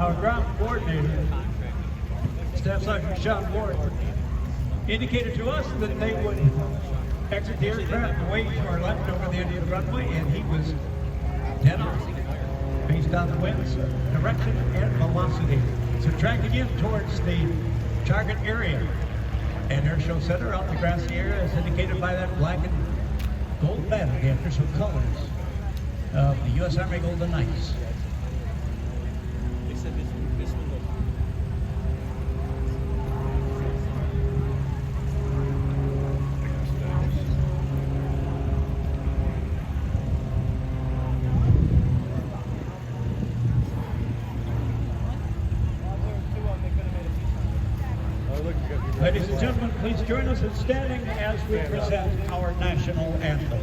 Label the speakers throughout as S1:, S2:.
S1: our ground coordinator, Staff Sergeant Sean Ward, indicated to us that they would exit the aircraft away to our left over the Indian runway, and he was dead on, based on the wind's direction and velocity. So tracking in towards the target area and Airshow Center out in the grassy area, as indicated by that black and gold banner, the official colors of the U.S. Army Golden Knights. Ladies and gentlemen, please join us in standing as we present our national anthem.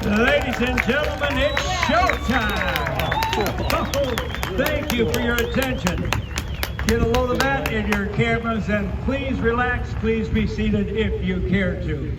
S1: Ladies and gentlemen, it's showtime! Oh, thank you for your attention. Get a load of that in your cameras, and please relax, please be seated if you care to.